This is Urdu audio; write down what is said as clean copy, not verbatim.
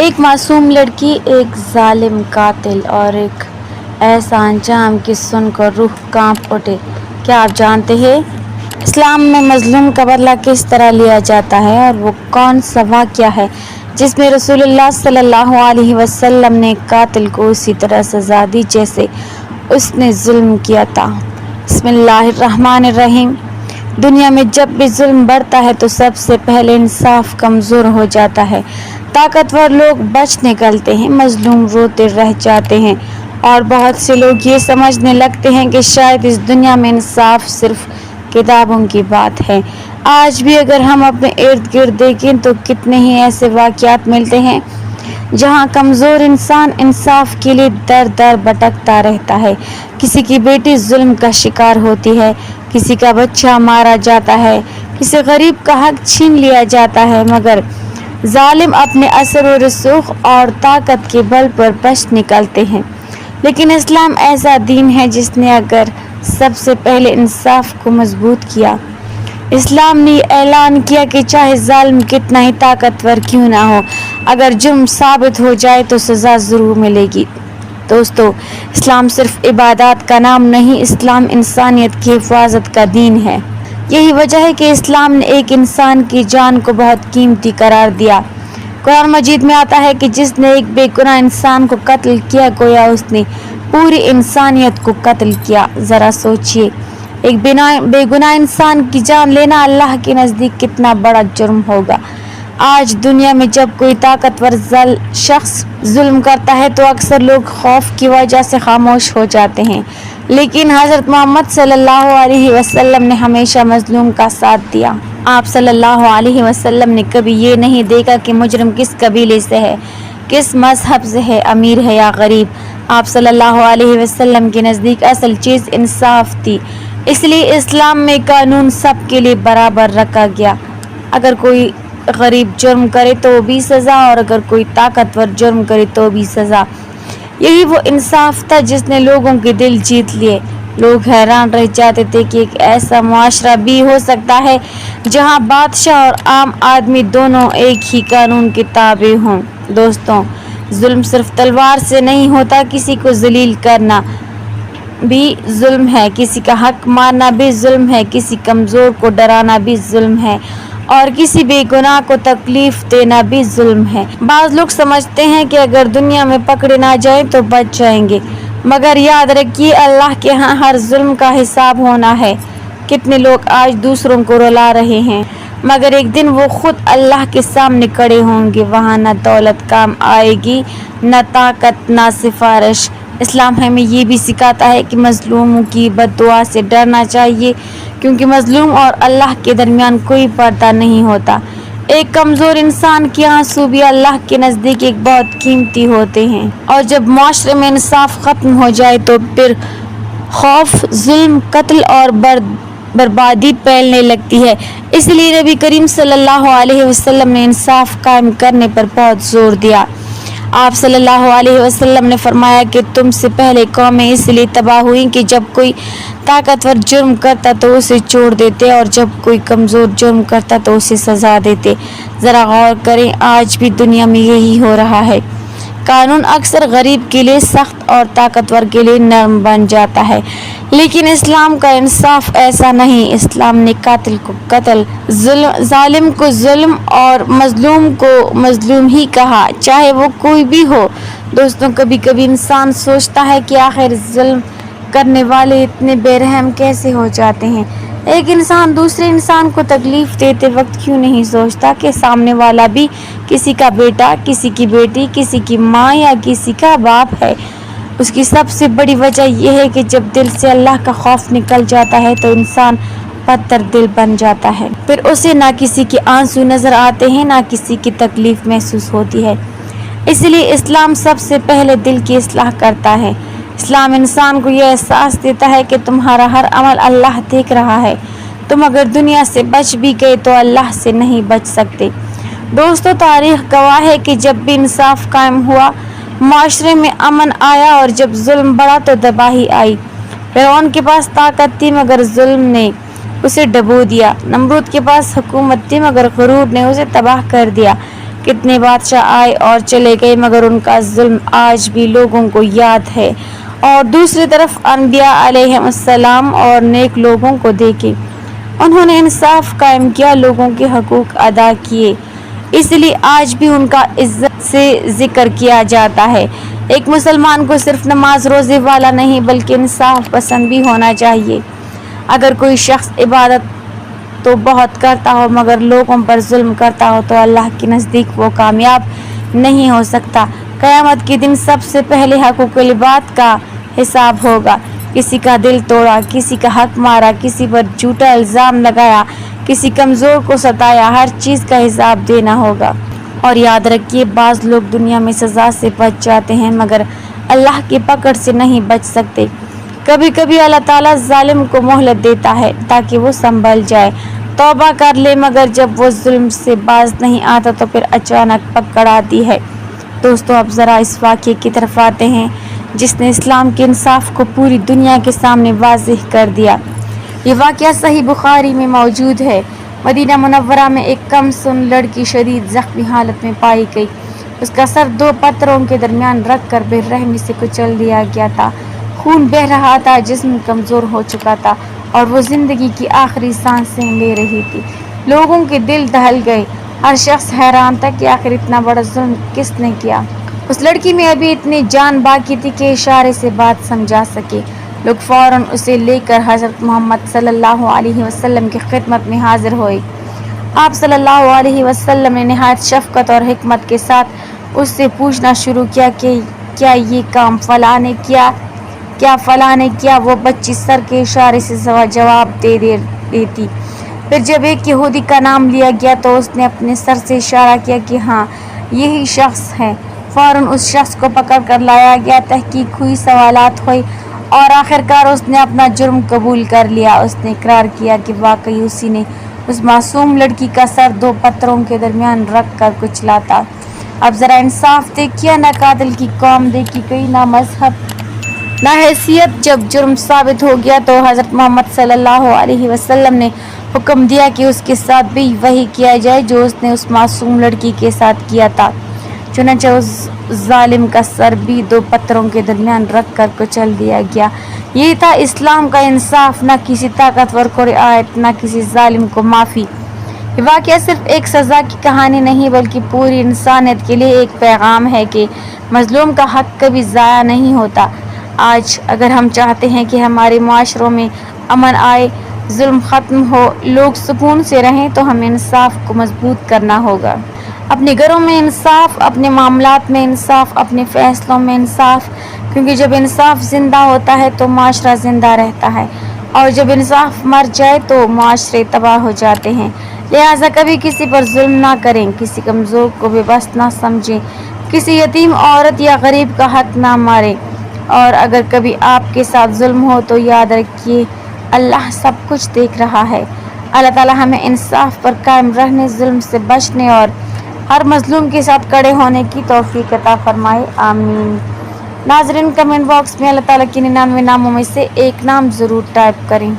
ایک معصوم لڑکی، ایک ظالم قاتل اور ایک ایسا انجام کہ سن کر روح کانپ اٹھے۔ کیا آپ جانتے ہیں اسلام میں مظلوم کا بدلہ کس طرح لیا جاتا ہے، اور وہ کون سا واقعہ ہے جس میں رسول اللہ صلی اللہ علیہ وسلم نے قاتل کو اسی طرح سزا دی جیسے اس نے ظلم کیا تھا؟ بسم اللہ الرحمن الرحیم۔ دنیا میں جب بھی ظلم بڑھتا ہے تو سب سے پہلے انصاف کمزور ہو جاتا ہے، طاقتور لوگ بچ نکلتے ہیں، مظلوم روتے رہ جاتے ہیں، اور بہت سے لوگ یہ سمجھنے لگتے ہیں کہ شاید اس دنیا میں انصاف صرف کتابوں کی بات ہے۔ آج بھی اگر ہم اپنے ارد گرد دیکھیں تو کتنے ہی ایسے واقعات ملتے ہیں جہاں کمزور انسان انصاف کے لیے در در بھٹکتا رہتا ہے۔ کسی کی بیٹی ظلم کا شکار ہوتی ہے، کسی کا بچہ مارا جاتا ہے، کسی غریب کا حق چھین لیا جاتا ہے، مگر ظالم اپنے اثر و رسوخ اور طاقت کے بل پر بچ نکلتے ہیں۔ لیکن اسلام ایسا دین ہے جس نے اگر سب سے پہلے انصاف کو مضبوط کیا۔ اسلام نے یہ اعلان کیا کہ چاہے ظالم کتنا ہی طاقتور کیوں نہ ہو، اگر جرم ثابت ہو جائے تو سزا ضرور ملے گی۔ دوستو، اسلام صرف عبادات کا نام نہیں، اسلام انسانیت کی حفاظت کا دین ہے۔ یہی وجہ ہے کہ اسلام نے ایک انسان کی جان کو بہت قیمتی قرار دیا۔ قرآن مجید میں آتا ہے کہ جس نے ایک بے گناہ انسان کو قتل کیا گویا اس نے پوری انسانیت کو قتل کیا۔ ذرا سوچئے، ایک بے گناہ انسان کی جان لینا اللہ کے نزدیک کتنا بڑا جرم ہوگا۔ آج دنیا میں جب کوئی طاقتور شخص ظلم کرتا ہے تو اکثر لوگ خوف کی وجہ سے خاموش ہو جاتے ہیں، لیکن حضرت محمد صلی اللہ علیہ وسلم نے ہمیشہ مظلوم کا ساتھ دیا۔ آپ صلی اللہ علیہ وسلم نے کبھی یہ نہیں دیکھا کہ مجرم کس قبیلے سے ہے، کس مذہب سے ہے، امیر ہے یا غریب۔ آپ صلی اللہ علیہ وسلم کے نزدیک اصل چیز انصاف تھی، اس لیے اسلام میں قانون سب کے لیے برابر رکھا گیا۔ اگر کوئی غریب جرم کرے تو بھی سزا، اور اگر کوئی طاقتور جرم کرے تو بھی سزا۔ یہی وہ انصاف تھا جس نے لوگوں کے دل جیت لیے۔ لوگ حیران رہ جاتے تھے کہ ایک ایسا معاشرہ بھی ہو سکتا ہے جہاں بادشاہ اور عام آدمی دونوں ایک ہی قانون کے تابع ہوں۔ دوستوں، ظلم صرف تلوار سے نہیں ہوتا، کسی کو ذلیل کرنا بھی ظلم ہے، کسی کا حق مارنا بھی ظلم ہے، کسی کمزور کو ڈرانا بھی ظلم ہے، اور کسی بے گناہ کو تکلیف دینا بھی ظلم ہے۔ بعض لوگ سمجھتے ہیں کہ اگر دنیا میں پکڑے نہ جائیں تو بچ جائیں گے، مگر یاد رکھیے اللہ کے ہاں ہر ظلم کا حساب ہونا ہے۔ کتنے لوگ آج دوسروں کو رلا رہے ہیں، مگر ایک دن وہ خود اللہ کے سامنے کھڑے ہوں گے، وہاں نہ دولت کام آئے گی، نہ طاقت، نہ سفارش۔ اسلام ہمیں یہ بھی سکھاتا ہے کہ مظلوموں کی بد دعا سے ڈرنا چاہیے، کیونکہ مظلوم اور اللہ کے درمیان کوئی پردہ نہیں ہوتا۔ ایک کمزور انسان کے آنسو بھی اللہ کے نزدیک ایک بہت قیمتی ہوتے ہیں، اور جب معاشرے میں انصاف ختم ہو جائے تو پھر خوف، ظلم، قتل اور بربادی پھیلنے لگتی ہے۔ اس لیے نبی کریم صلی اللہ علیہ وسلم نے انصاف قائم کرنے پر بہت زور دیا۔ آپ صلی اللہ علیہ وسلم نے فرمایا کہ تم سے پہلے قومیں اس لیے تباہ ہوئیں کہ جب کوئی طاقتور جرم کرتا تو اسے چھوڑ دیتے، اور جب کوئی کمزور جرم کرتا تو اسے سزا دیتے۔ ذرا غور کریں، آج بھی دنیا میں یہی ہو رہا ہے۔ قانون اکثر غریب کے لیے سخت اور طاقتور کے لیے نرم بن جاتا ہے، لیکن اسلام کا انصاف ایسا نہیں۔ اسلام نے قاتل کو قتل، ظالم کو ظلم اور مظلوم کو مظلوم ہی کہا، چاہے وہ کوئی بھی ہو۔ دوستوں، کبھی کبھی انسان سوچتا ہے کہ آخر ظلم کرنے والے اتنے بے رحم کیسے ہو جاتے ہیں؟ ایک انسان دوسرے انسان کو تکلیف دیتے وقت کیوں نہیں سوچتا کہ سامنے والا بھی کسی کا بیٹا، کسی کی بیٹی، کسی کی ماں یا کسی کا باپ ہے؟ اس کی سب سے بڑی وجہ یہ ہے کہ جب دل سے اللہ کا خوف نکل جاتا ہے تو انسان پتھر دل بن جاتا ہے، پھر اسے نہ کسی کے آنسو نظر آتے ہیں، نہ کسی کی تکلیف محسوس ہوتی ہے۔ اس لیے اسلام سب سے پہلے دل کی اصلاح کرتا ہے۔ اسلام انسان کو یہ احساس دیتا ہے کہ تمہارا ہر عمل اللہ دیکھ رہا ہے۔ تم اگر دنیا سے بچ بھی گئے تو اللہ سے نہیں بچ سکتے۔ دوستو، تاریخ گواہ ہے کہ جب بھی انصاف قائم ہوا، معاشرے میں امن آیا، اور جب ظلم بڑھا تو تباہی آئی۔ فرعون کے پاس طاقت تھی مگر ظلم نے اسے ڈبو دیا۔ نمرود کے پاس حکومت تھی مگر غرور نے اسے تباہ کر دیا۔ کتنے بادشاہ آئے اور چلے گئے مگر ان کا ظلم آج بھی لوگوں کو یاد ہے۔ اور دوسری طرف انبیاء علیہ السلام اور نیک لوگوں کو دیکھیں، انہوں نے انصاف قائم کیا، لوگوں کے حقوق ادا کیے، اس لیے آج بھی ان کا عزت سے ذکر کیا جاتا ہے۔ ایک مسلمان کو صرف نماز روزے والا نہیں بلکہ انصاف پسند بھی ہونا چاہیے۔ اگر کوئی شخص عبادت تو بہت کرتا ہو مگر لوگوں پر ظلم کرتا ہو تو اللہ کے نزدیک وہ کامیاب نہیں ہو سکتا۔ قیامت کے دن سب سے پہلے حقوق العباد کا حساب ہوگا۔ کسی کا دل توڑا، کسی کا حق مارا، کسی پر جھوٹا الزام لگایا، کسی کمزور کو ستایا، ہر چیز کا حساب دینا ہوگا۔ اور یاد رکھیے، بعض لوگ دنیا میں سزا سے بچ جاتے ہیں مگر اللہ کی پکڑ سے نہیں بچ سکتے۔ کبھی کبھی اللہ تعالیٰ ظالم کو مہلت دیتا ہے تاکہ وہ سنبھل جائے، توبہ کر لے، مگر جب وہ ظلم سے باز نہیں آتا تو پھر اچانک پکڑ آتی ہے۔ دوستو، اب ذرا اس واقعے کی طرف آتے ہیں جس نے اسلام کے انصاف کو پوری دنیا کے سامنے واضح کر دیا۔ یہ واقعہ صحیح بخاری میں موجود ہے۔ مدینہ منورہ میں ایک کم سن لڑکی شدید زخمی حالت میں پائی گئی۔ اس کا سر 2 پتھروں کے درمیان رکھ کر بے رحمی سے کچل دیا گیا تھا۔ خون بہہ رہا تھا، جسم کمزور ہو چکا تھا اور وہ زندگی کی آخری سانسیں لے رہی تھی۔ لوگوں کے دل دہل گئے، ہر شخص حیران تھا کہ آخر اتنا بڑا ظلم کس نے کیا۔ اس لڑکی میں ابھی اتنی جان باقی تھی کہ اشارے سے بات سمجھا سکے۔ لوگ فوراً اسے لے کر حضرت محمد صلی اللہ علیہ وسلم کی خدمت میں حاضر ہوئے۔ آپ صلی اللہ علیہ وسلم نے نہایت شفقت اور حکمت کے ساتھ اس سے پوچھنا شروع کیا کہ کیا یہ کام فلاں نے کیا؟ وہ بچی سر کے اشارے سے جواب دے دیتی۔ پھر جب ایک یہودی کا نام لیا گیا تو اس نے اپنے سر سے اشارہ کیا کہ ہاں، یہی شخص ہے۔ فوراً اس شخص کو پکڑ کر لایا گیا، تحقیق ہوئی، سوالات ہوئے اور آخرکار اس نے اپنا جرم قبول کر لیا۔ اس نے اقرار کیا کہ واقعی اسی نے اس معصوم لڑکی کا سر 2 پتھروں کے درمیان رکھ کر کچلا تھا۔ اب ذرا انصاف دیکھیے، نہ قاتل کی قوم دیکھی گئی، نہ مذہب، نہ حیثیت۔ جب جرم ثابت ہو گیا تو حضرت محمد صلی اللہ علیہ وسلم نے حکم دیا کہ اس کے ساتھ بھی وہی کیا جائے جو اس نے اس معصوم لڑکی کے ساتھ کیا تھا۔ چنانچہ اس ظالم کا سر بھی 2 پتھروں کے درمیان رکھ کر کچل دیا گیا۔ یہ تھا اسلام کا انصاف، نہ کسی طاقتور کو رعایت، نہ کسی ظالم کو معافی۔ یہ واقعہ صرف ایک سزا کی کہانی نہیں بلکہ پوری انسانیت کے لیے ایک پیغام ہے کہ مظلوم کا حق کبھی ضائع نہیں ہوتا۔ آج اگر ہم چاہتے ہیں کہ ہمارے معاشروں میں امن آئے، ظلم ختم ہو، لوگ سکون سے رہیں تو ہمیں انصاف کو مضبوط کرنا ہوگا۔ اپنے گھروں میں انصاف، اپنے معاملات میں انصاف، اپنے فیصلوں میں انصاف، کیونکہ جب انصاف زندہ ہوتا ہے تو معاشرہ زندہ رہتا ہے، اور جب انصاف مر جائے تو معاشرے تباہ ہو جاتے ہیں۔ لہٰذا کبھی کسی پر ظلم نہ کریں، کسی کمزور کو بے بس نہ سمجھیں، کسی یتیم عورت یا غریب کا حق نہ ماریں، اور اگر کبھی آپ کے ساتھ ظلم ہو تو یاد رکھیے اللہ سب کچھ دیکھ رہا ہے۔ اللہ تعالیٰ ہمیں انصاف پر قائم رہنے، ظلم سے بچنے اور ہر مظلوم کے ساتھ کھڑے ہونے کی توفیق عطا فرمائے، آمین۔ ناظرین، کمنٹ باکس میں اللہ تعالیٰ کے 99 ناموں میں سے ایک نام ضرور ٹائپ کریں۔